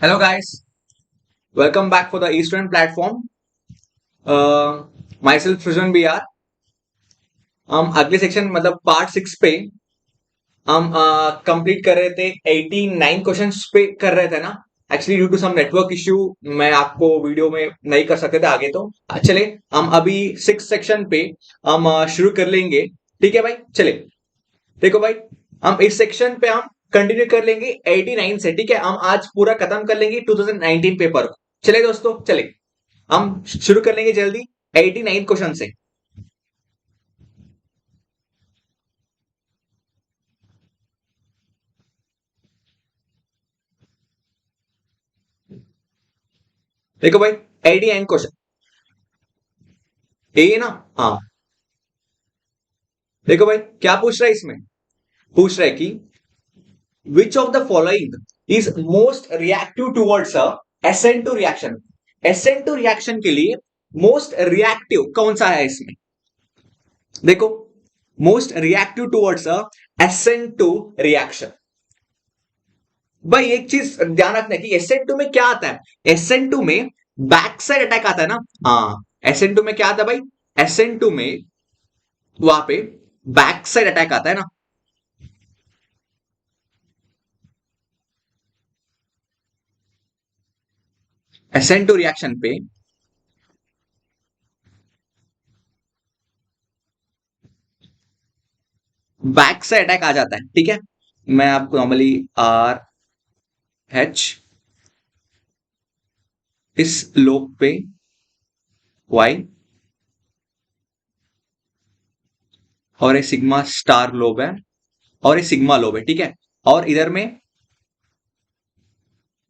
Hello guys, welcome back for the Eastern platform. Myself Srijan BR. हम अगले section मतलब part 6 पे हम कंप्लीट कर रहे थे 89 क्वेश्चंस पे कर रहे थे ना। Actually due to some network issue मैं आपको वीडियो में नहीं कर सकते थे आगे। तो चले हम अभी 6 सेक्शन पे हम शुरू कर लेंगे। ठीक है भाई, चले देखो भाई, हम इस सेक्शन पे हम कंटिन्यू कर लेंगे 89 से। ठीक है, हम आज पूरा खत्म कर लेंगे 2019 पेपर को। चले दोस्तों, चले हम शुरू कर लेंगे जल्दी 89 क्वेश्चन से। देखो भाई, 89 क्वेश्चन ये ना। हाँ, देखो भाई क्या पूछ रहा है इसमें। पूछ रहा है कि विच of the following is most reactive towards a SN2 reaction. SN2 reaction के लिए मोस्ट रिएक्टिव कौन सा है इसमें। देखो, most reactive towards a SN2 reaction. भाई एक चीज ध्यान रखना है कि SN2 में क्या आता है। SN2 में बैक साइड अटैक आता है ना। हाँ, SN2 में क्या आता है भाई। SN2 में वहां पे बैक साइड अटैक आता है ना। SN2 रिएक्शन पे बैक साइड अटैक आ जाता है। ठीक है, मैं आपको नॉर्मली RH इस लोब पे Y और ये सिग्मा स्टार लोब है और ये सिग्मा लोब है। ठीक है, और इधर में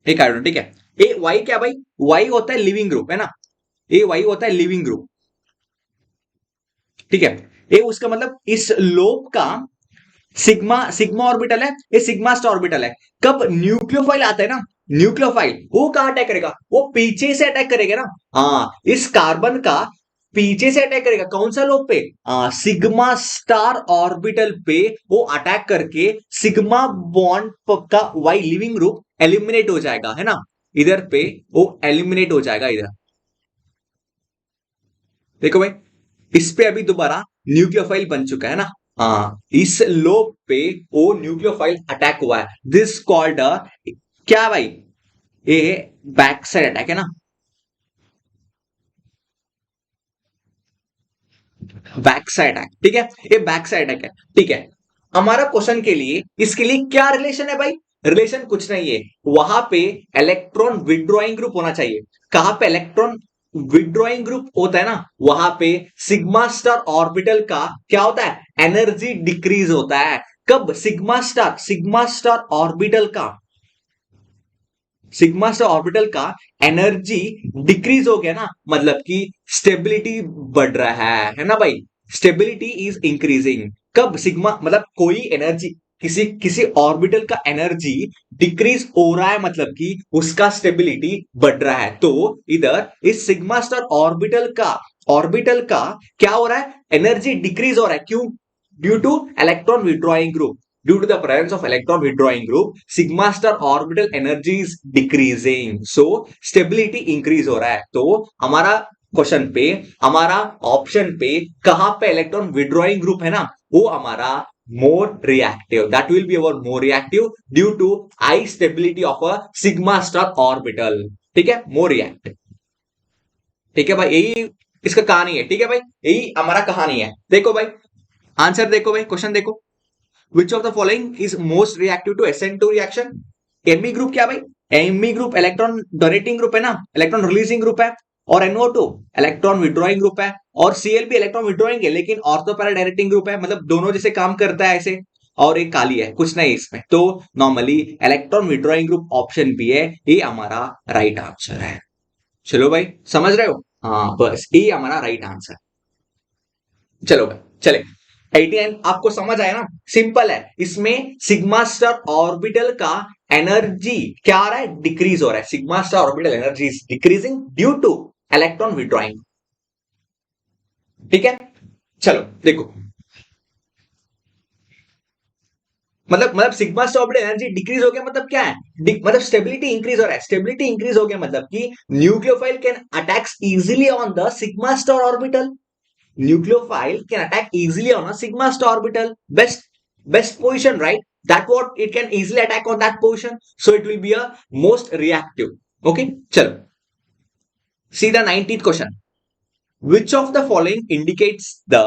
एक आयोडन। ठीक है, ये Y क्या भाई, Y होता है लिविंग ग्रुप है ना। ये Y होता है लिविंग ग्रुप। ठीक है, ये उसका मतलब इस लोब का सिग्मा सिग्मा ऑर्बिटल है, ये सिग्मा स्टार ऑर्बिटल है। कब न्यूक्लियोफाइल आता है ना, न्यूक्लियोफाइल वो कहां अटैक करेगा, वो पीछे से अटैक करेगा ना। हाँ, इस कार्बन का पीछे से अटैक करेगा। कौन सा लोब पे, सिग्मा स्टार ऑर्बिटल पे वो अटैक करके सिग्मा बॉन्ड का वाई लिविंग ग्रुप एलिमिनेट हो जाएगा है ना। इधर पे वो एलिमिनेट हो जाएगा इधर। देखो भाई, इस पे अभी दोबारा न्यूक्लियोफाइल बन चुका है ना। हाँ, इस लोब पे वो न्यूक्लियोफाइल अटैक हुआ है। दिस कॉल्ड क्या भाई, ये बैक साइड अटैक है ना। बैक साइड अटैक, ठीक है, ये बैक साइड अटैक है। ठीक है, हमारा क्वेश्चन के लिए इसके लिए क्या रिलेशन है भाई। रिलेशन कुछ नहीं है, वहां पे इलेक्ट्रॉन विड्रॉइंग ग्रुप होना चाहिए। कहां पे इलेक्ट्रॉन विड्रॉइंग ग्रुप होता है ना, वहां पे सिग्मा स्टार ऑर्बिटल का क्या होता है, एनर्जी डिक्रीज होता है। कब, सिग्मा स्टार ऑर्बिटल का, सिग्मा स्टार ऑर्बिटल का एनर्जी डिक्रीज हो गया ना, मतलब कि स्टेबिलिटी बढ़ रहा है ना भाई। Stability is increasing. कब सिग्मा मतलब कोई एनर्जी, किसी किसी ऑर्बिटल का एनर्जी डिक्रीज हो रहा है, मतलब कि उसका स्टेबिलिटी बढ़ रहा है। तो इधर इस सिग्मा स्टार ऑर्बिटल का क्या हो रहा है, एनर्जी डिक्रीज हो रहा है। क्यों, due two electron withdrawing group. Due to the presence of electron withdrawing group, sigma star orbital energy is decreasing. So stability increase हो रहा है। तो हमारा क्वेश्चन पे, हमारा ऑप्शन पे कहां पे इलेक्ट्रॉन विड्रॉइंग ग्रुप है ना, वो हमारा more reactive, that will be our more reactive due to high stability of a sigma star orbital. ठीक है, मोर रिएक्टिव। ठीक है भाई, यही इसका कहानी है। ठीक है भाई, यही हमारा कहानी है। देखो भाई, आंसर देखो भाई, क्वेश्चन देखो। Which of the following is most reactive to SN2 reaction? Me group क्या भाई, Me group electron donating group है ना, इलेक्ट्रॉन रिलीजिंग ग्रुप है। और NO2 इलेक्ट्रॉन विड्रॉइंग ग्रुप है। और Cl भी इलेक्ट्रॉन विड्रॉइंग है लेकिन ऑर्थो पैरा डायरेक्टिंग ग्रुप है, मतलब दोनों जैसे काम करता है ऐसे। और एक काली है, कुछ नहीं इसमें। तो normally electron withdrawing group option B है, ये हमारा राइट आंसर है। चलो भाई, समझ रहे हो। हाँ बस ये हमारा राइट आंसर। चलो भाई, चले 89 आपको समझ आया ना। सिंपल है, इसमें सिग्मा स्टार ऑर्बिटल का एनर्जी क्या आ रहा है, डिक्रीज हो रहा है। Sigma star orbital energy is decreasing due two electron withdrawing. ठीक है, चलो देखो, मतलब सिग्मा स्टॉप्ड एनर्जी डिक्रीज हो गया मतलब क्या है, मतलब स्टेबिलिटी इंक्रीज हो रहा है, स्टेबिलिटी इंक्रीज हो गया मतलब कि nucleophile can attacks easily on the sigma star orbital, nucleophile can attack easily on a sigma star orbital, best position, right? That what it can easily attack on that position, so it will be a most reactive. Okay, chalo, see the 19th question. Which of the following indicates the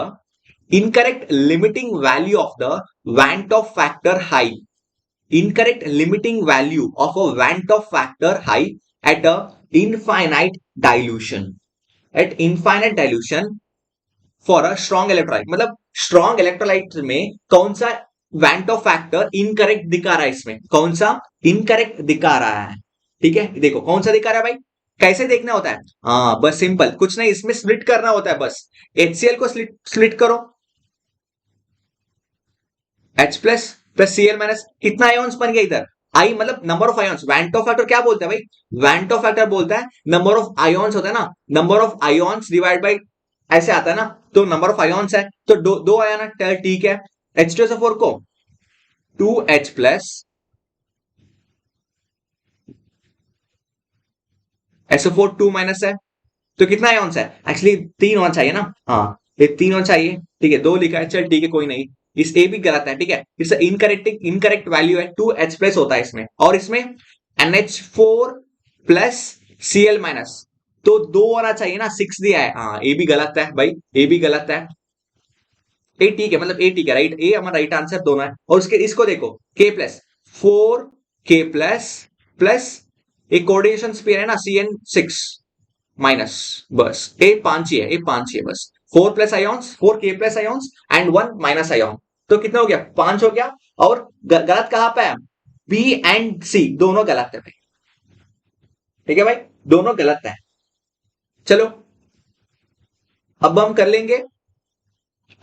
incorrect limiting value of the Van't Hoff factor high? Incorrect limiting value of a Van't Hoff factor high at a infinite dilution, at infinite dilution for a strong electrolyte, मतलब strong electrolyte में कौन सा वैंट of factor incorrect दिखा रहा है, इसमें कौन सा इनकरेक्ट दिखा रहा है? ठीक है, देखो कौन सा दिखा रहा है भाई, कैसे देखना होता है? हाँ बस सिंपल, कुछ नहीं, इसमें स्प्लिट करना होता है बस। HCl को स्प्लिट करो, H plus plus Cl minus, कितना आयोन्स बन गया इधर? आई मतलब number of ions. वैंट of factor क्या बोलता है भाई? वैंट ऑफ फैक्टर बोलता है नंबर ऑफ आयोन्स होता है ना, number of ions divide by, ऐसे आता है ना, तो नंबर ऑफ आयोन्स है तो दो आयोन है, ठीक है। H2SO4 को 2H प्लस SO4 2 माइनस है, तो कितना आयोन्स है? एक्चुअली 3 होना चाहिए ना, हाँ ये 3 होना चाहिए, ठीक है 2 लिखा है, चल ठीक है कोई नहीं, इस ए भी गलत है, ठीक है, इट्स इनकरेक्ट, इनकरेक्ट वैल्यू है, 2H प्लस होता है इसमें, और इसमें NH4 प्लस Cl माइनस, तो 2 होना चाहिए ना, 6 दिया है, हाँ ए भी गलत है भाई, ए भी गलत है, ए ठीक है, मतलब ए ठीक है, राइट, ए हमारा राइट आंसर दोनों है। और उसके इसको देखो के प्लस 4K प्लस एक कोऑर्डिनेशन स्पेयर है ना CN6 माइनस, बस ए 5 ही है, ए 5 ही है बस, 4 plus ions, 4K plus ions and 1 minus ion, तो कितना हो गया? 5 हो गया। और गलत कहां पे है? बी एंड सी दोनों गलत है भाई, ठीक है भाई, दोनों गलत है। चलो अब हम कर लेंगे,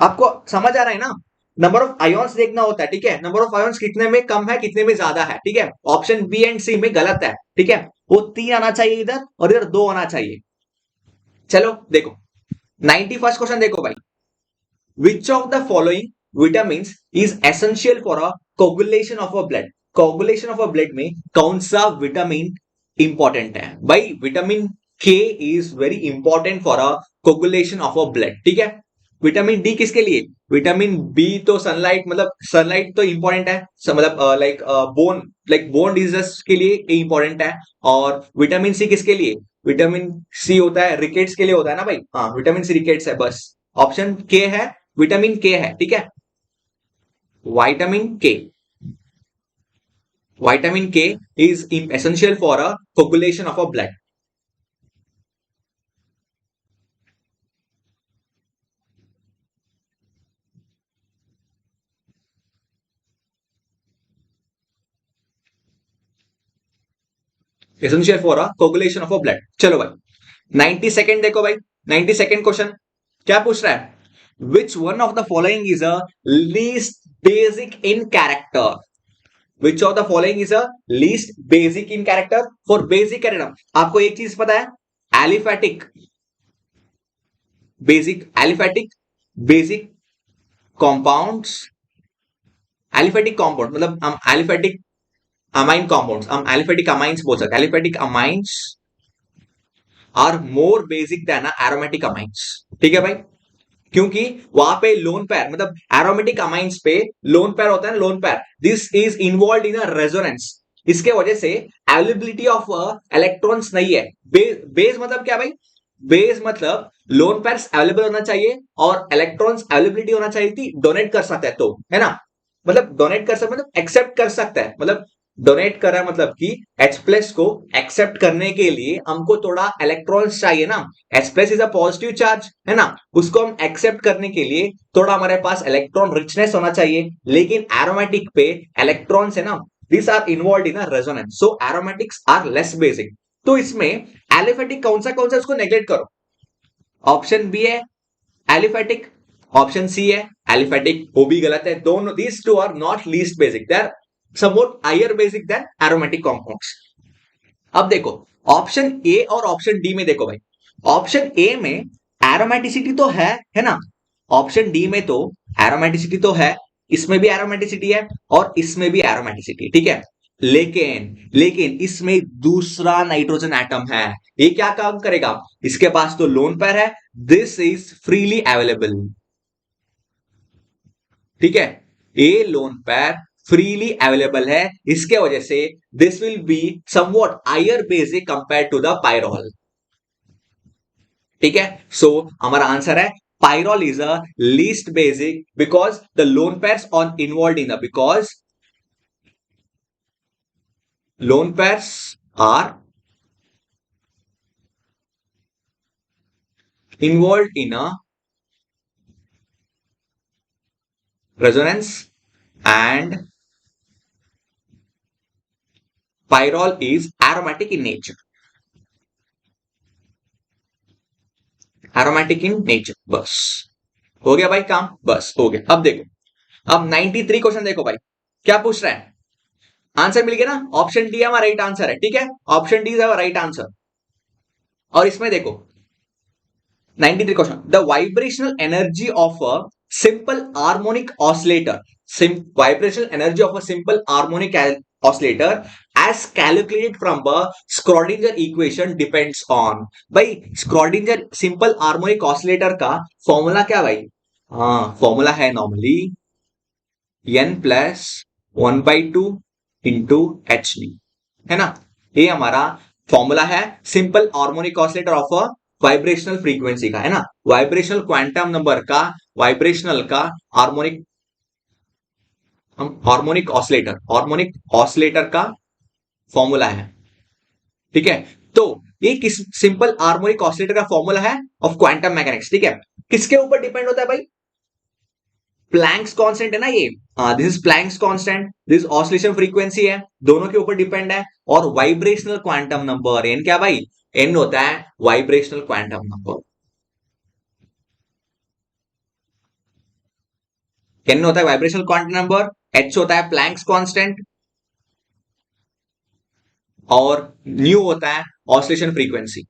आपको समझ आ रहा है ना? नंबर ऑफ आयोन्स देखना होता है, ठीक है, नंबर ऑफ आयोन्स कितने में कम है कितने में ज्यादा है, ठीक है, ऑप्शन बी एंड सी में गलत है, ठीक है, वो 3 आना चाहिए इधर और इधर 2 आना चाहिए। चलो देखो 91st क्वेश्चन देखो भाई, विच of the following vitamin is essential for a coagulation of a blood? Coagulation of a blood में कौन सा विटामिन इंपॉर्टेंट है भाई? विटामिन के is very important for a coagulation of a blood, ठीक है। विटामिन डी किसके लिए? विटामिन बी तो सनलाइट, मतलब सनलाइट तो इंपॉर्टेंट है, मतलब बोन डिजीज के लिए इंपॉर्टेंट है। और विटामिन सी किसके लिए? विटामिन सी होता है रिकेट्स के लिए होता है ना भाई, हाँ विटामिन सी रिकेट्स है, बस ऑप्शन के है, विटामिन के है, ठीक है, विटामिन के, विटामिन के is essential for a coagulation of a blood. Essential for a coagulation of a blood. चलो भाई 92nd देखो भाई, 92nd क्वेश्चन क्या पूछ रहा है? Which one of the following is a least basic in character? Which of the following is a least basic in character? For basic character आपको एक चीज पता है, aliphatic basic compounds, aliphatic compound मतलब हम एलिफेटिक अमाइन कॉम्पाउंड्स, हम aliphatic amines बोल सकते हैं, aliphatic amines are more basic than aromatic amines, ठीक है भाई, क्योंकि वहां पे लोन पेयर, मतलब एरोमेटिक अमाइंस पे लोन पेयर होता है ना, lone pair, this is involve in a resonance, इसके वजह से अवेलेबिलिटी ऑफ इलेक्ट्रॉन्स नहीं है। बेस मतलब क्या भाई? बेस मतलब लोन पेयर्स अवेलेबल होना चाहिए और इलेक्ट्रॉन्स अवेलेबिलिटी होना चाहिए थी, डोनेट कर सकता है तो, है ना, मतलब डोनेट कर सकता, मतलब एक्सेप्ट कर सकता है, मतलब डोनेट कर रहा है मतलब कि H प्लस को एक्सेप्ट करने के लिए हमको थोड़ा इलेक्ट्रॉन्स चाहिए ना, H plus is a positive charge, है ना, उसको हम एक्सेप्ट करने के लिए थोड़ा हमारे पास इलेक्ट्रॉन रिचनेस होना चाहिए, लेकिन एरोमेटिक पे इलेक्ट्रॉन्स है ना, this are involve in resonance, so aromatics are less basic. तो इसमें एलिफेटिक कौन सा उसको नेग्लेक्ट करो, ऑप्शन बी है एलिफेटिक, ऑप्शन सी है एलिफेटिक, वो भी गलत है, दोनों these two are not least basic, they are somewhat higher basic than aromatic compounds. अब देखो ऑप्शन ए और ऑप्शन डी में देखो भाई, ऑप्शन ए में एरोमेटिसिटी तो है ना, ऑप्शन डी में तो एरोमेटिसिटी तो है, इसमें भी एरोमेटिसिटी है और इसमें भी एरोमेटिसिटी, ठीक है। लेकिन लेकिन इसमें दूसरा नाइट्रोजन एटम है, ये क्या काम करेगा, इसके पास तो लोन पेयर है, दिस इज फ्रीली अवेलेबल, ठीक है। ये लोन पेयर फ्रीली अवेलेबल है, इसके वजह से this will be somewhat higher basic compare to the pyrrole, ठीक है। सो हमारा आंसर है pyrrole is a least basic because the lone pairs on involve in because lone pairs are involved in a resonance and pyrrole is aromatic in nature, aromatic in nature, बस हो गया भाई काम, बस हो गया। अब देखो, अब 93 क्वेश्चन देखो भाई, क्या पूछ रहा है, आंसर मिल गया ना, ऑप्शन डी हमारा राइट आंसर है, ठीक है, ऑप्शन डी इज हमारा राइट आंसर। और इसमें देखो 93 question, the vibrational energy of a simple harmonic oscillator, vibrational energy of a simple harmonic oscillator as calculated from the Schrodinger equation depends on, भाई Schrodinger simple harmonic oscillator का formula क्या भाई, हाँ formula है normally n plus 1/2 into H D, है ना, ये हमारा फॉर्मूला है simple harmonic oscillator of a vibrational frequency का, है ना, वाइब्रेशनल क्वांटम नंबर का, वाइब्रेशनल का हार्मोनिक, हार्मोनिक ऑसिलेटर का फॉर्मूला है, ठीक है। तो ये किस सिंपल हार्मोनिक ऑसिलेटर का फॉर्मूला है ऑफ क्वांटम मैकेनिक्स, ठीक है। किसके ऊपर डिपेंड होता है भाई, प्लैंक्स कांस्टेंट है ना ये, this is Planck's constant, this oscillation frequency है, दोनों के ऊपर डिपेंड है। और वाइब्रेशनल क्वांटम नंबर एन क्या भाई, एन होता है वाइब्रेशनल क्वांटम नंबर, एन होता है वाइब्रेशनल क्वांटम नंबर, एच होता है प्लैंक्स कांस्टेंट और न्यू होता है ऑसिलेशन फ्रीक्वेंसी,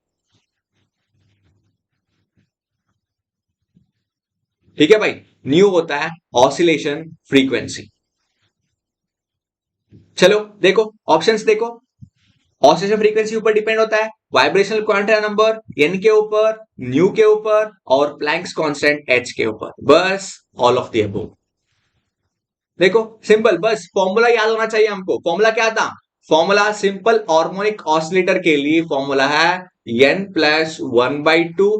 ठीक है भाई, न्यू होता है ऑसिलेशन फ्रीक्वेंसी। चलो देखो ऑप्शंस देखो, ऑसिलेशन फ्रीक्वेंसी ऊपर डिपेंड होता है, वाइब्रेशनल क्वांटम नंबर एन के ऊपर, न्यू के ऊपर और प्लैंक्स कांस्टेंट एच के ऊपर, बस ऑल ऑफ द अबव। देखो सिंपल, बस फॉर्मूला याद होना चाहिए हमको, फॉर्मूला क्या था, फॉर्मूला सिंपल हार्मोनिक ऑसिलेटर के लिए फॉर्मूला है n प्लस 1/2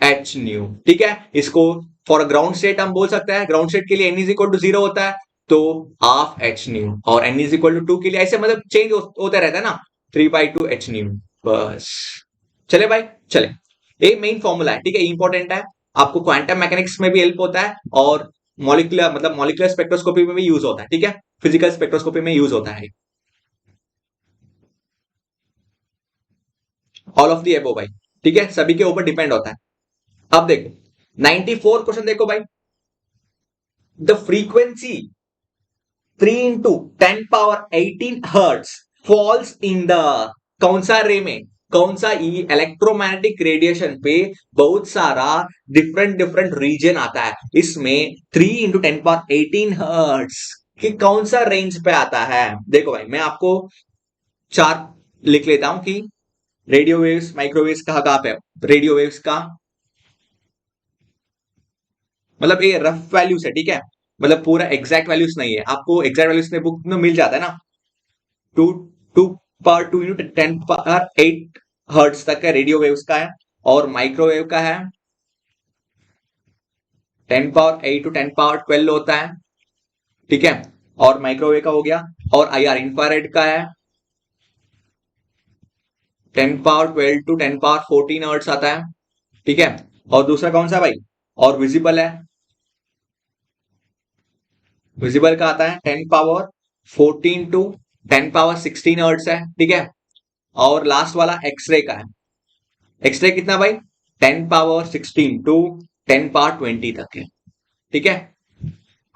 एच न्यू, ठीक है। इसको फॉर ग्राउंड स्टेट हम बोल सकते हैं, ग्राउंड स्टेट के लिए n इज इक्वल टू 0 होता है तो हाफ एच न्यू, और n इज इक्वल टू 2 के लिए ऐसे मतलब चेंज होता रहता है ना, 3/2 एच न्यू, बस। चले भाई चले, ये मेन फॉर्मूला है, ठीक है, इंपॉर्टेंट है, आपको क्वांटम मैकेनिक्स में भी हेल्प होता है और मॉलिक्यूलर मतलब मॉलिक्यूलर स्पेक्ट्रोस्कोपी में भी यूज होता है, ठीक है, फिजिकल स्पेक्ट्रोस्कोपी में यूज होता है, ऑल ऑफ दी एबो भाई, ठीक है, सभी के ऊपर डिपेंड होता है। अब देखो 94 क्वेश्चन देखो भाई, the frequency 3 into 10 power 18 hertz falls in the, कौन सा रे में, कौन सा इलेक्ट्रोमैग्नेटिक रेडिएशन पे बहुत सारा डिफरेंट डिफरेंट रीजन आता है, इसमें 3 इंटू 10 पावर 18 हर्ट्स कि कौन सा रेंज पे आता है। देखो भाई मैं आपको चार लिख लेता हूं कि रेडियो वेव्स माइक्रोवेव्स कहाँ कहाँ पे, रेडियो वेव्स का मतलब ये रफ वैल्यूज है, ठीक है, मतलब पूरा एग्जैक्ट वैल्यूज नहीं है, आपको एग्जैक्ट वैल्यूज में बुक में मिल जाता है ना, 2 इंटू 10 पावर 8 हर्ट्ज तक का रेडियो वेव्स का है, और माइक्रोवेव का है 10 पावर 8 टू 10 पावर 12 होता है, ठीक है, और माइक्रोवेव का हो गया, और IR इंफ्रारेड का है 10 पावर 12 टू 10 पावर 14 हर्ट्ज आता है, ठीक है, और दूसरा कौन सा भाई, और विजिबल है, विजिबल का आता है 10 पावर 14 टू 10 पावर 16 हर्ट्ज है, ठीक है, और लास्ट वाला एक्सरे का है, एक्सरे कितना भाई 10 पावर 16 टू 10 पावर 20 तक है, ठीक है।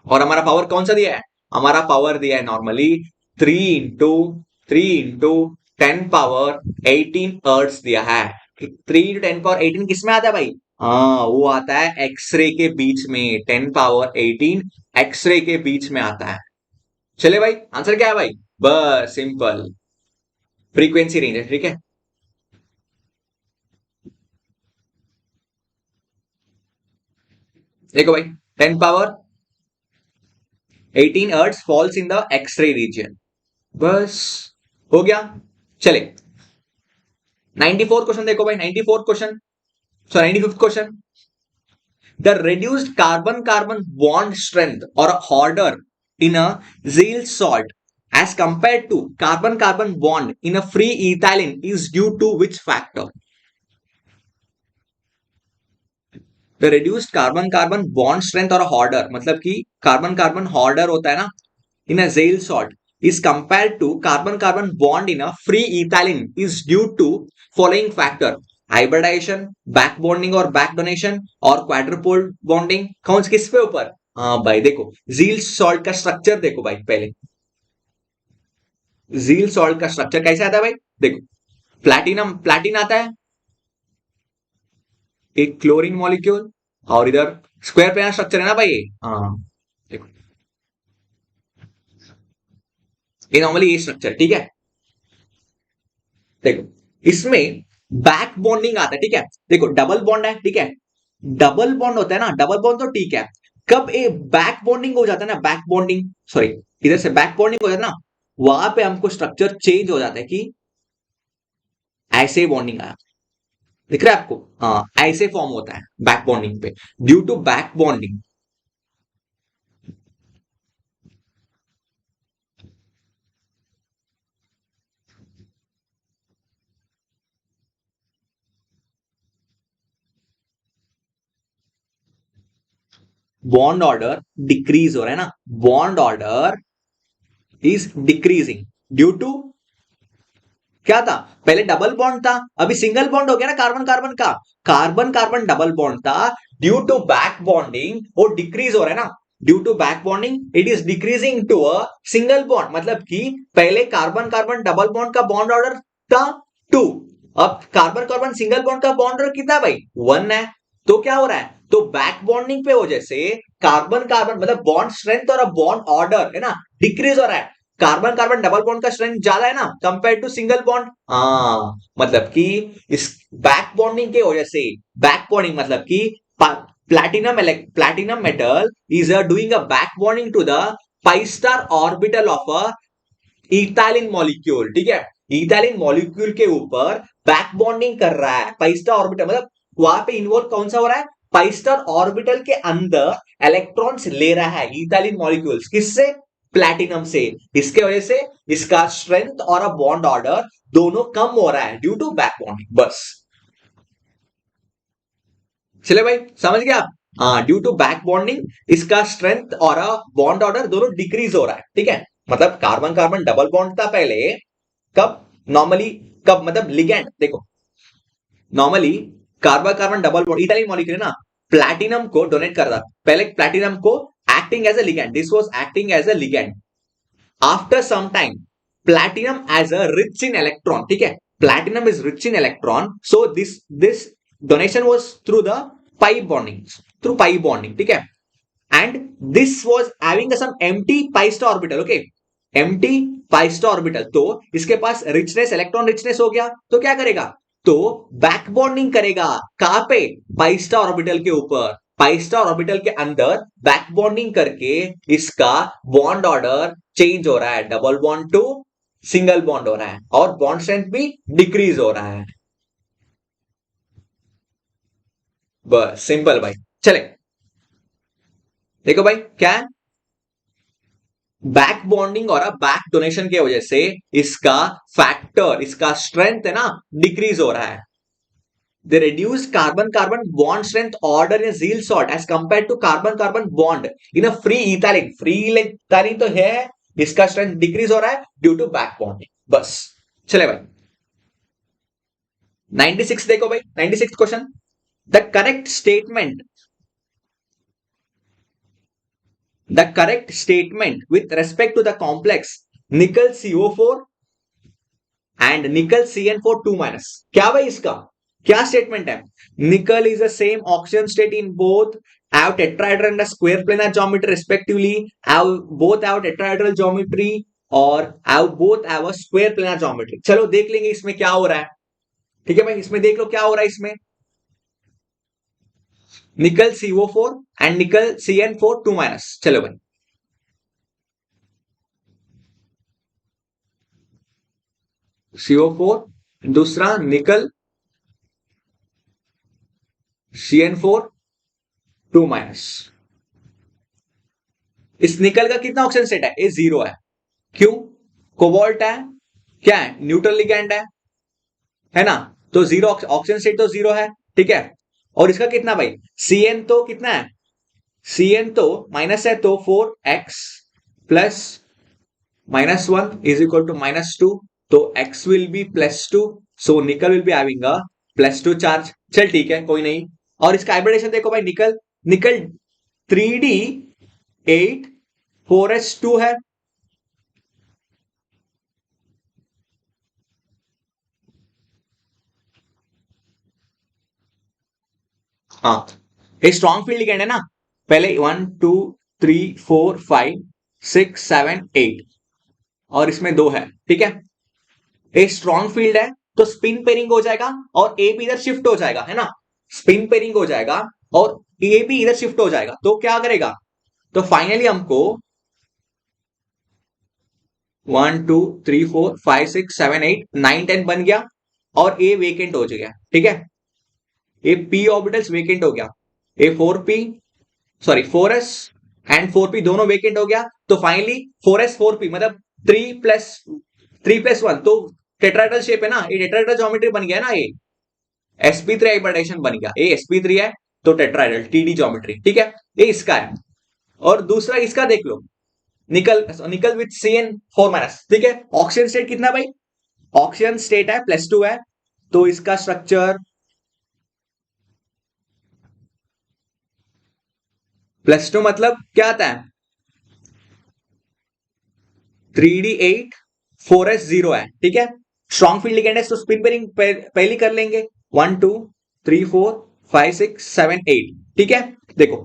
और हमारा पावर कौन सा दिया है, हमारा पावर दिया है नॉर्मली 3 इंटू 10 पावर 18 हर्ट्ज दिया है, 3 इंटू 10 पावर 18 किसमें आता है भाई, हाँ, वो आता है एक्सरे के बीच में, 10 पावर 18 एक्सरे के बीच में आता है। चले भाई, आंसर क्या है भाई? बस सिंपल, फ्रीक्वेंसी रेंज है, ठीक है। देखो भाई, 10 power 18 hertz falls in the X ray region. बस हो गया। चले, 94 क्वेश्चन देखो भाई, 94 question, so 95 question. The reduced carbon-carbon bond strength or order in a Zeal salt as compared to carbon-carbon bond in a free ethylene is due to which factor? The reduced carbon-carbon bond strength or order मतलब कि carbon-carbon order होता है ना in a Zeal salt is compared to carbon-carbon bond in a free ethylene is due to following factor: hybridisation, back bonding और back donation, और quadrupole bonding. कौन किस पे ऊपर? हाँ भाई देखो, जील सॉल्ट का स्ट्रक्चर देखो भाई पहले। जील सॉल्ट का स्ट्रक्चर कैसे आता है भाई? देखो, प्लैटिनम प्लैटिन आता है, एक क्लोरीन मॉलिक्यूल, और इधर स्क्वायर प्लेनर स्ट्रक्चर है ना भाई। हाँ देखो, ये नॉर्मली ये स्ट्रक्चर, ठीक है। देखो, इसमें बैक बॉन्डिंग आता है, ठीक है। देखो डबल बॉन्ड है, ठीक है। डबल बॉन्ड होता है ना, डबल बॉन्ड तो ठीक है। कब ए बैक बॉन्डिंग हो जाता है ना, बैक बॉन्डिंग, सॉरी, इधर से बैक बॉन्डिंग हो जाता है ना, वहां पे हमको स्ट्रक्चर चेंज हो जाता है कि ऐसे ही बॉन्डिंग आया, दिख रहा है आपको? हाँ, ऐसे फॉर्म होता है बैक बॉन्डिंग पे, due to back bonding. Bond order decrease हो रहा है ना, bond order is decreasing due to, क्या था? पहले डबल बॉन्ड था, अभी सिंगल बॉन्ड हो गया ना कार्बन कार्बन का। कार्बन कार्बन डबल बॉन्ड था, ड्यू टू बैक बॉन्डिंग वो डिक्रीज हो रहा है ना। Due to back bonding it is decreasing to a single bond, मतलब कि पहले कार्बन कार्बन डबल बॉन्ड का बॉन्ड ऑर्डर था 2, अब कार्बन कार्बन सिंगल बॉन्ड का बॉन्ड ऑर्डर कितना है भाई? 1 है। तो क्या हो रहा है? तो बैक बॉन्डिंग पे वजह से कार्बन कार्बन मतलब बॉन्ड स्ट्रेंथ और बॉन्ड ऑर्डर है ना, डिक्रीज हो रहा है। कार्बन कार्बन डबल बॉन्ड का स्ट्रेंथ ज्यादा है ना कंपेयर टू सिंगल बॉन्ड। हाँ, मतलब कि इस बैक बॉन्डिंग के वजह से, बैक बॉन्डिंग मतलब कि platinum platinum metal is doing a back bonding to the pi star orbital of a ethylene molecule, ठीक है। इथाइलिन मॉलिक्यूल के ऊपर बैक बॉन्डिंग कर रहा है, pi star ऑर्बिटल मतलब वहां पे इन्वॉल्व कौन सा हो रहा है? pi star ऑर्बिटल के अंदर इलेक्ट्रॉन्स ले रहा है इथाइलिन मॉलिक्यूल्स, किससे? प्लैटिनम से। इसके वजह से इसका स्ट्रेंथ और अ बॉन्ड ऑर्डर दोनों कम हो रहा है ड्यू टू बैक बॉन्डिंग। बस, चले भाई, समझ गया आप? हाँ, ड्यू टू बैक बॉन्डिंग इसका स्ट्रेंथ और बॉन्ड ऑर्डर दोनों डिक्रीज हो रहा है, ठीक है। मतलब कार्बन कार्बन डबल बॉन्ड था पहले, कब? नॉर्मली, कब मतलब लिगेंड देखो, normally carbon carbon double bond Italian molecule है ना, प्लैटिनम को डोनेट कर रहा, पहले प्लैटिनम को acting as a ligand, this was acting as a ligand. After some time platinum as a rich in electron, ठीक है, platinum is rich in electron, so this donation was through the pi bonding, through pi bonding, ठीक है। And this was having some empty pi star orbital, okay, empty pi star orbital, तो इसके पास richness, electron richness हो गया, तो क्या करेगा? तो बैक बॉन्डिंग करेगा, कहां पे? pi star ऑर्बिटल के ऊपर, pi star ऑर्बिटल के अंदर बैक बॉन्डिंग करके इसका बॉन्ड ऑर्डर चेंज हो रहा है, double bond to single bond हो रहा है, और बॉन्ड स्ट्रेंथ भी डिक्रीज हो रहा है। बस सिंपल भाई। चले, देखो भाई क्या है, बैक बॉन्डिंग और बैक डोनेशन की वजह से इसका फैक्टर, इसका स्ट्रेंथ है ना, डिक्रीज हो रहा है। They reduce carbon carbon bond strength order in a zeal salt as compared to carbon carbon bond in a free ethylene, free ethylene तो है, इसका स्ट्रेंथ डिक्रीज हो रहा है ड्यू टू बैक बॉन्डिंग। बस, चले भाई, 96 देखो भाई, 96 question. The correct statement, the correct statement with respect to the complex nickel CO4 and निकल CN4 2 माइनस, क्या भाई इसका? क्या स्टेटमेंट है? निकल is the same oxygen state in both have tetrahedral and a square planar geometry respectively, have both have tetrahedral geometry और have both have a square planar geometry. चलो देख लेंगे इसमें क्या हो रहा है. ठीक है भाई, इसमें देख लो क्या हो रहा है. इसमें निकल CO4 एंड निकल CN4 2 माइनस. चलो भाई, CO4, दूसरा निकल CN4 2 माइनस. इस निकल का कितना ऑक्सीजन स्टेट है? ये जीरो है. क्यों? कोबाल्ट है, क्या है? न्यूट्रल लिगैंड है ना, तो जीरो ऑक्सीजन स्टेट तो जीरो है. ठीक है, और इसका कितना भाई? CN तो कितना है? CN तो माइनस है, तो 4x plus -1 is equal to -2, तो x विल बी +2, सो निकल will be having a +2 charge. चल ठीक है, कोई नहीं. और इसका हाइब्रिडेशन देखो भाई, निकल निकल 3D8 4s2 है. हाँ, ये स्ट्रॉन्ग फील्ड लिगेंड है ना. पहले 1 2 3 4 5 6 7 8 और इसमें 2 है. ठीक है, ये स्ट्रॉन्ग फील्ड है, तो स्पिन पेयरिंग हो जाएगा और ए भी इधर शिफ्ट हो जाएगा, है ना. स्पिन पेयरिंग हो जाएगा और ए भी इधर शिफ्ट हो जाएगा, तो क्या करेगा? तो फाइनली हमको 1 2 3 4 5 6 7 8 9 10 बन गया और ए वेकेंट हो गया. ठीक है, ए पी ऑर्बिटल्स वेकेंट हो गया. ए 4p, sorry 4s and 4p दोनों वेकेंट हो गया. तो फाइनली 4s 4p मतलब 3+1, तो टेट्राहेड्रल शेप है ना, ये टेट्राहेड्रल ज्योमेट्री बन गया ना. ये sp3 हाइब्रिडेशन बन गया. ये sp3 है, तो टेट्राहेड्रल टीडी ज्योमेट्री. ठीक है, ये इसका है. और दूसरा इसका देख लो, निकल निकल विथ CN4 माइनस. ठीक है, ऑक्सीजन स्टेट कितना भाई? ऑक्सीजन स्टेट है +2 है, तो इसका स्ट्रक्चर +2 मतलब क्या आता है? 3D8 4s0 है. ठीक है, स्ट्रॉन्ग फील्ड लिगेंड है, तो स्पिन पेयरिंग पहले कर लेंगे. 1 2 3 4 5 6 7 8. ठीक है, देखो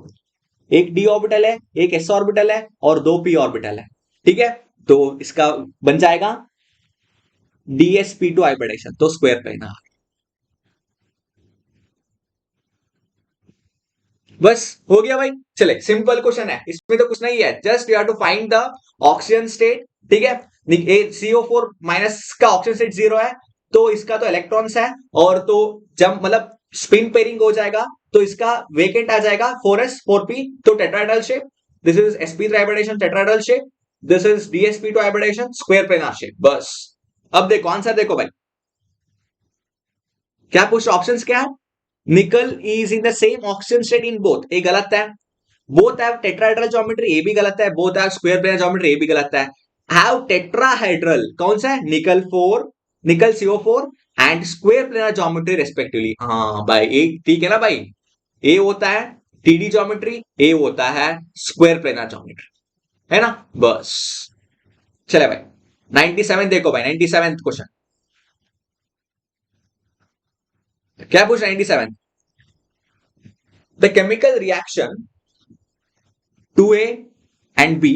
एक d ऑर्बिटल है, एक s ऑर्बिटल है और 2 p ऑर्बिटल है. ठीक है, तो इसका बन जाएगा DsP2 हाइब्रिडेशन, तो स्क्वायर प्लेनर. बस हो गया भाई. चले, सिंपल क्वेश्चन है, इसमें तो कुछ नहीं है, just you have to find the oxygen state. ठीक है, CO4 माइनस का ऑक्सीजन स्टेट जीरो है, तो इसका तो इलेक्ट्रॉन्स है, और तो जब मतलब स्पिन पेयरिंग हो जाएगा तो इसका वेकेंट आ जाएगा 4s 4p, तो tetrahedral shape. This is sp3 hybridisation tetrahedral shape, this is DsP2 hybridisation square planar shape. बस अब देखो आंसर देखो भाई, क्या पूछ रहा? ऑप्शंस क्या है? निकल is in the same oxygen state in both, ये गलत है. बोथ हैव टेट्राहेड्रल ज्योमेट्री, ये भी गलत है. Both have square planar geometry, ये भी गलत है. हैव टेट्राहेड्रल कौन सा है? निकल 4, निकल CO4 and square planar geometry respectively. हाँ भाई, एक ठीक है ना भाई. ए होता है टीडी ज्योमेट्री, ए होता है स्क्वायर प्लेनर ज्योमेट्री, है ना. बस चले भाई, 97 देखो भाई, 97 क्वेश्चन क्या पूछ 97? The chemical reaction 2A and B,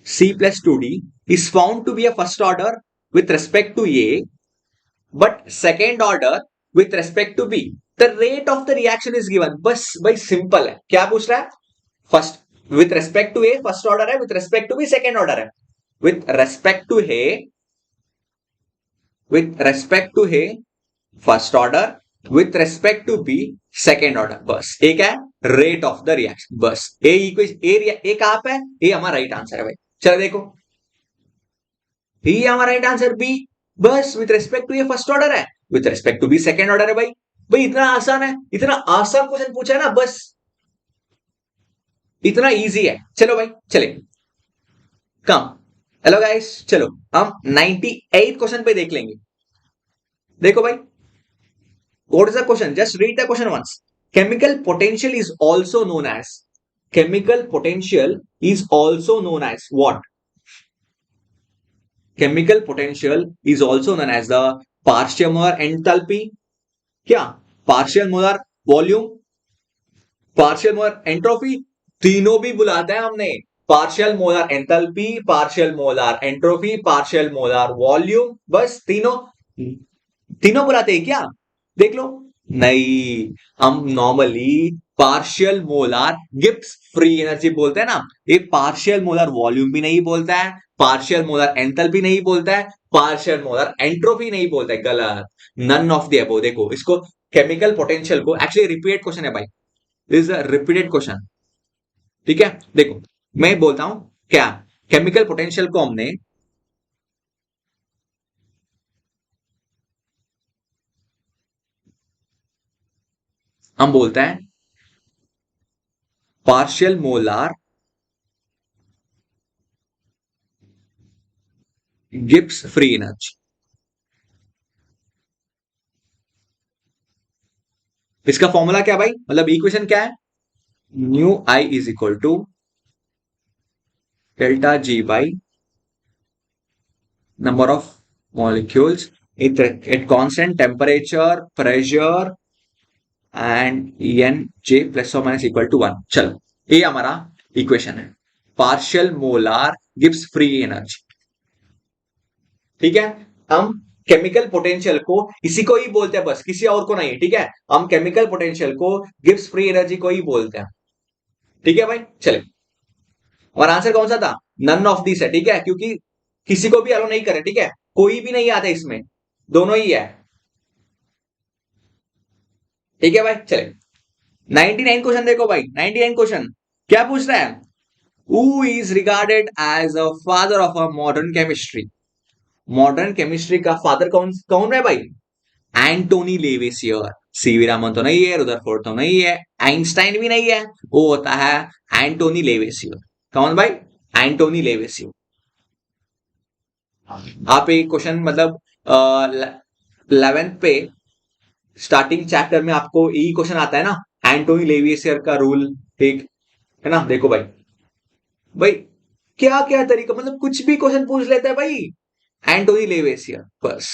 C plus 2D is found to be a first order with respect to A, but second order with respect to B. The rate of the reaction is given. बस भाई simple है. क्या पूछ रहा है? First with respect to A first order है, with respect to B second order है. with respect to A, with respect to A first order, with respect to B second order. बस एक है रेट ऑफ द रिएक्शन. बस ए ए कहां पे है? ए हमारा राइट आंसर है भाई. चलो देखो, ये हमारा राइट आंसर बी. बस विथ रेस्पेक्ट टू ये फर्स्ट ऑर्डर है, with respect to B second order है भाई. भाई इतना आसान है, इतना आसान क्वेश्चन पूछा है ना, बस इतना इजी है. चलो भाई चले कम. हेलो गाइस, चलो हम 98 क्वेश्चन पे देख लेंगे. देखो भाई, what is the question? Just read the question once. Chemical potential is also known as, chemical potential is also known as what? Chemical potential is also known as the Parsheimer enthalpy. क्या? Partial molar volume, partial molar entropy, तीनों भी बुलाते हैं हमने। Partial molar enthalpy, partial molar entropy, partial molar volume, बस तीनों तीनों बुलाते हैं क्या? देख लो। नहीं, हम normally partial molar Gibbs free energy बोलते हैं ना, ये पार्शियल मोलर वॉल्यूम भी नहीं बोलता है, पार्शियल मोलर एंथैल्पी नहीं बोलता है, पार्शियल मोलर एंट्रोपी नहीं बोलता है, गलत। None of the above. देखो इसको केमिकल पोटेंशियल को, एक्चुअली रिपीटेड क्वेश्चन है भाई, this is a repeated question. ठीक है, देखो मैं बोलता हूं क्या, केमिकल पोटेंशियल को हमने हम बोलते हैं partial molar Gibbs free energy. इसका फॉर्मूला क्या भाई, मतलब इक्वेशन क्या है, nu i is equal to delta G by number of molecules at constant temperature, pressure and n j plus or minus equal to 1। चलो ये हमारा इक्वेशन है, partial molar Gibbs free energy. ठीक है, हम केमिकल पोटेंशियल को इसी को ही बोलते हैं, बस किसी और को नहीं। ठीक है, हम केमिकल पोटेंशियल को गिब्स फ्री एनर्जी को ही बोलते हैं। ठीक है भाई, चले। और आंसर कौन सा था, नन ऑफ दिस है। ठीक है, क्योंकि किसी को भी अलो नहीं करे। ठीक है, कोई भी नहीं आता इसमें, दोनों ही है। ठीक है भाई, चले। 99 क्वेश्चन देखो भाई, 99 क्वेश्चन क्या पूछ रहा है, who is regarded as a father of a modern chemistry. Modern chemistry का फादर कौन कौन है भाई, एंटोनी लेवेसियर। सीवी रामन तो नहीं है, रुदरफोर्ड तो नहीं है, आइंस्टाइन भी नहीं है, वो होता है एंटोनी लेवेसियर। कौन भाई, एंटोनी लेवेसियर। आप एक क्वेश्चन मतलब 11th पे स्टार्टिंग चैप्टर में आपको यही क्वेश्चन आता है ना, एंटोनी लेविसियर का रूल। ठीक है ना, देखो भाई, भाई क्या क्या तरीका, मतलब कुछ भी क्वेश्चन पूछ लेता है भाई, एंटोनी लेविसियर बस।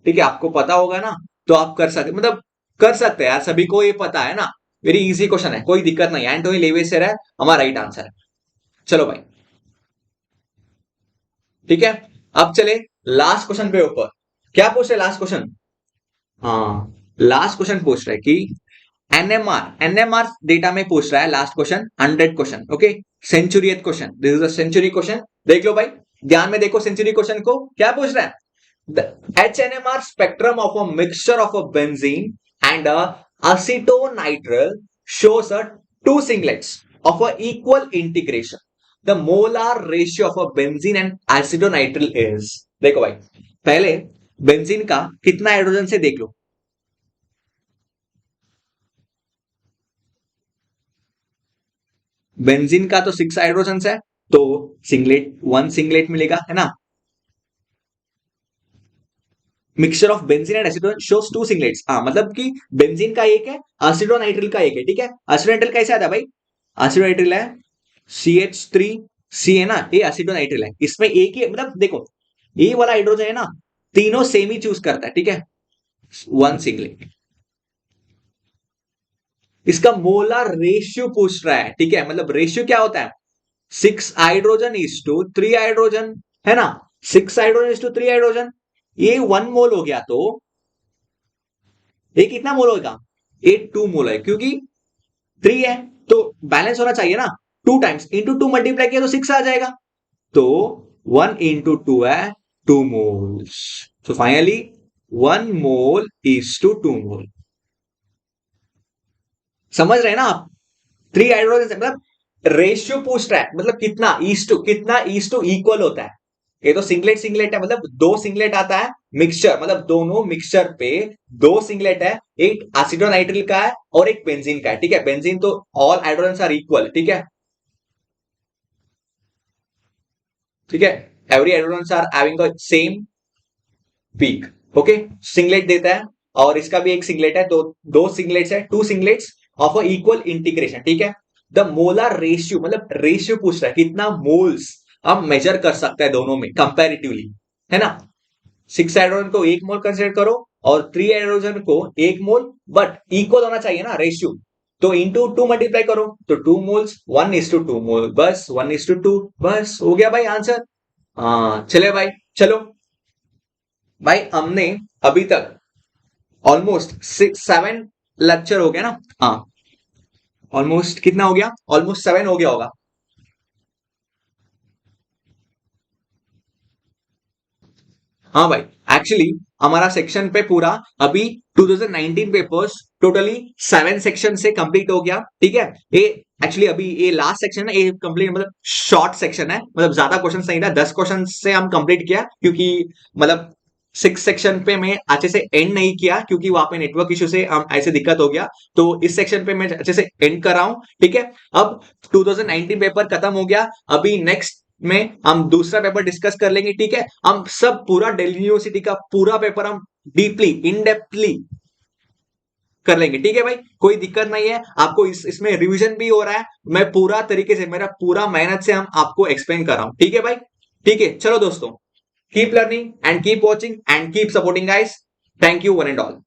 ठीक है, आपको पता होगा ना, तो आप कर सकते, मतलब कर सकते हैं यार, सभी को ये पता है ना। वेरी इजी क्वेश्चन है, कोई दिक्कत नहीं, एंटोनी लेविसियर है हमारा राइट आंसर है। चलो भाई, ठीक है, अब चले लास्ट क्वेश्चन पे ऊपर। क्या पूछ रहे लास्ट क्वेश्चन, हाँ लास्ट क्वेश्चन पूछ रहा है कि एनएमआर डेटा में पूछ रहा है last question, 100 question. Okay, centurion question, this is a century question. देख लो भाई, ध्यान में देखो सेंचुरी क्वेश्चन को क्या पूछ रहा है, the HNMR spectrum of a mixture of a benzene and a acetonitrile shows a two singlets of a equal integration, the molar ratio of a benzene and acetonitrile is। देखो भाई, पहले benzene का कितना हाइड्रोजन से देख लो, benzene का तो 6 hydrogen है, तो सिंगलेट 1 सिंगलेट मिलेगा, है ना। Mixture of benzene and acetone shows 2 singlets, हाँ मतलब कि बेंजीन का एक है, एसिटोनाइट्रिल का एक है। ठीक है, एसिटोनाइट्रिल कैसे आता है भाई, एसिटोनाइट्रिल है CH3 C है ना, ये एसिटोनाइट्रिल है, इसमें एक ही मतलब देखो, ये वाला हाइड्रोजन है ना, तीनों सेम ही चूज करता है। ठीक है, 1 सिंगलेट। इसका मोलर रेशियो पूछ रहा है। ठीक है, मतलब रेशियो क्या होता है, 6 हाइड्रोजन इज टू 3 हाइड्रोजन, है ना, 6 हाइड्रोजन इज टू 3 हाइड्रोजन। ये 1 मोल हो गया, तो ये कितना मोल होगा, ये 2 मोल है, क्योंकि 3 है तो बैलेंस होना चाहिए ना, 2 टाइम्स इंटू 2 मल्टीप्लाई किया तो 6 आ जाएगा, तो 1 इंटू 2 है 2 moles, so finally 1 mole is to 2 mole. समझ रहे हैं ना आप, 3 हाइड्रोजन मतलब रेशियो पूछ रहा है, मतलब कितना ईस्ट टू इक्वल होता है। ये तो सिंगलेट सिंगलेट है, मतलब 2 सिंगलेट आता है, मिक्सचर मतलब दोनों मिक्सचर पे 2 सिंगलेट है, एक एसिटोनाइट्रिल का है और एक बेंजीन का है। ठीक है, बेंजीन तो ऑल हाइड्रोजन आर इक्वल। ठीक है, ठीक है, every hydrogen are having the same peak. Okay, singlet देता है, और इसका भी एक सिंगलेट है, दो सिंगलेट्स है, 2 singlets of a equal integration. ठीक है, द मोलर रेशियो मतलब रेशियो पूछ रहा है, कितना मोल्स हम मेजर कर सकते हैं दोनों में कंपैरेटिवली, है ना। 6 हाइड्रोजन को 1 मोल कंसिडर करो और 3 हाइड्रोजन को 1 मोल, बट इक्वल होना चाहिए ना रेशियो, तो इंटू 2 मल्टीप्लाई करो तो 2 मोल्स, 1:2 मोल, बस 1:2, बस हो गया भाई आंसर। हाँ चले भाई, चलो भाई हमने अभी तक ऑलमोस्ट 6-7 लेक्चर हो गया ना। हाँ ऑलमोस्ट कितना हो गया, ऑलमोस्ट 7 हो गया होगा। हाँ भाई, एक्चुअली हमारा सेक्शन पे पूरा अभी 2019 पेपर्स टोटली 7 सेक्शन से कंप्लीट हो गया, ठीक है। ये एक्चुअली अभी ये लास्ट सेक्शन है, ये कंप्लीट मतलब शॉर्ट सेक्शन है, मतलब ज्यादा क्वेश्चन नहीं था, 10 क्वेश्चन से हम कंप्लीट किया, क्योंकि मतलब 6 सेक्शन पे मैं अच्छे से एंड नहीं किया क्योंकि वहां पे नेटवर्क इशू से हम ऐसे दिक्कत हो गया, तो इस सेक्शन पे मैं अच्छे से एंड कर रहा हूं, ठीक है। अब 2019 पेपर खत्म हो गया, अभी नेक्स्ट में हम दूसरा पेपर डिस्कस कर लेंगे, ठीक है। हम सब पूरा दिल्ली यूनिवर्सिटी का पूरा पेपर हम डीपली इन डेप्थली कर लेंगे, ठीक है भाई, कोई दिक्कत नहीं है आपको, इसमें रिवीजन भी हो रहा है, मैं पूरा तरीके से मेरा पूरा मेहनत से हम आपको एक्सप्लेन कर रहा हूं, ठीक है भाई। ठीक है चलो दोस्तों, keep learning and keep watching and keep supporting guys, thank you one and all.